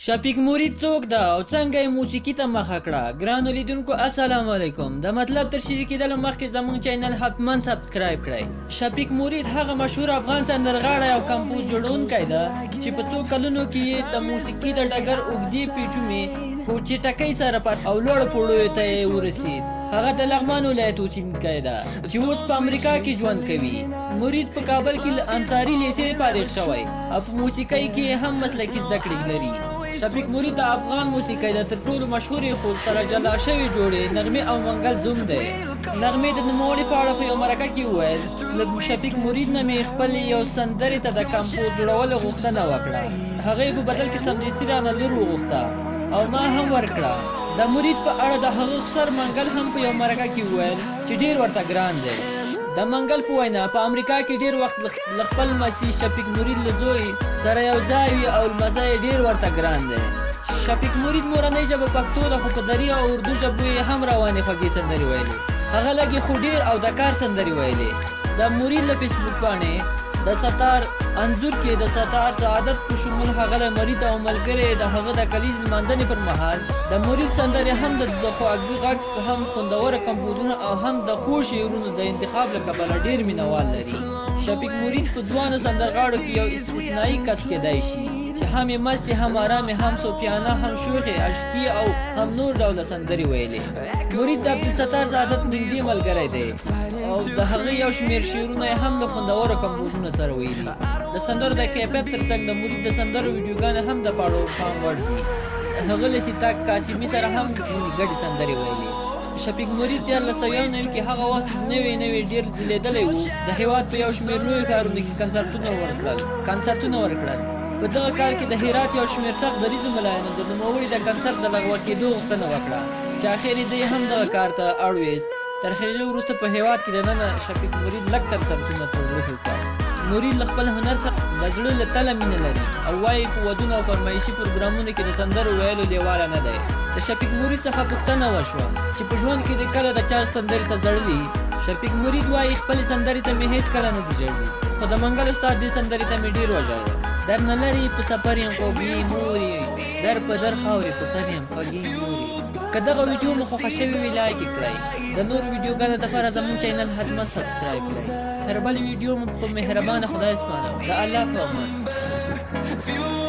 شفیق مرید څوک ده او څنګه یې موسیقي ته مخه کړه؟ ګرانو لیدونکو السلام علیکم. د مطلب تر شریکېدلو مخکې زموږ چینل حتما سبسکرایب کړئ. شفیق مرید هغه مشهور افغان سندرغاړی او کمپوز جوړونکی ده چې په څو کلونو کې یې د موسیقي د ډګر اوږدې پیچومې په چټکۍ سره او لوړو پوړیو ته یې ورسید. هغه د لغمان ولایت اوسېدونکی ده چې اوس په امریکا کې ژوند کوي. مرید په کابل کې له انصاري لیسې فارغ شوی او په موسیقۍ کې هم مسلکي زده کړې لري. شفیق مرید د افغان موسیقۍ د تر ټولو مشهورې خو سره جلا شوې جوړې نغمې او منګل زوم دی. نغمې د نوموړي په اړه په یو مرکه کې وویل له شفیق مرید نه مې خپلې یو سندرې ته د کمپوز جوړولو غوښتنه وکړه. هغه یې په بدل کې سمدستي رانه لور وغوښته او ما هم ورکړه. د مرید په اړه د هغه سر منګل هم په یو مرکه کې وویل چې ډیر ورته ګران دی. د منګل په وینا په امریکا کې ډیر وخت له خپل مسیح شفیق مرید له زوی سره یو ځای وي او لمسی ډیر ورته ګران دی. شفیق مرید مورنۍ ژبه پښتو ده خو په دري او اردو ژبو یې هم روانې خوږې سندرې ویلې. هغه لږې خو ډیر او د کار سندرې ویلې. د مرید له فیسبوک پاڼې د ستار انځور کې د ستار سعادت په شمول هغه د مرید او ملګري د هغه د کلیز لمانځنې پر مهال د مرید سندرې هم د خواږه غږ هم خوندوره کمپوزونه او هم د ښو شعرونو د انتخاب له کبله ډیر مینوال لري. شفیق مرید په ځوانو سندرغاړو کې یو استثنایی کس کېدای شي چې هم یې مستې هم ارامې هم صوفیانه هم شوخې عشقي او هم نور ډوله سندرې ویلې. مرید د عبدالستار سعادت نږدې ملګری دی او د هغه یو شمېر شعرونه یې هم له خوندورو کمپوزونو سره ویلي. د سندرو د کیفیت ترڅنګ د مرید د سندرو ویډیوګانې هم د پاړو پام وړ دي. هغه له سیتاک قاسمي سره هم ځینې ګډې سندرې ویلي. شفیق مرید 1991 کې هغه وخت چې نوی ډیر ځلیدلی و د هیواد په یو شمېر لویو ښارونو کې کنسرتونه ورکړل. په دغه کال کې د هرات یو شمېر سخت دریځو ملایانو د نوموړي د کنسرت د لغوه کېدو غوښتنه وکړه چې اخر یې دوی هم دغه کار ته اړ ویست. تر هغې وروسته په هیواد کې دننه شفیق مرید لږ کنسرتونه ته زړه ښه کړ. مرید له خپل هنر سره د زړه له تله مینه لري او وایي په ودونو او فرمایشي پروګرامونو کې د سندرو ویلو لیواله نه دی. د شفیق مرید څخه پوښتنه وشوه چې په ژوند کې د کله د چا سندرې ته ژړلي. شفیق مرید وایي خپلې سندرې ته مې هیڅ کله نه دي ژړلي خو د منګل استاد دې سندرې ته مې ډېر وژړل. در نه لري په سفر یم خوږې مورې در په در خاورې په سر یم خوږې مورې. که دغه ویډیو مو خوښه شوې وي لایک یې کړئ. د نورو ویډیوګانو دپاره زموږ چینل حتما سبسکرایب کړئ. تر بل ویډیو مو په مهربانه خدای سپارم. د الله په امان.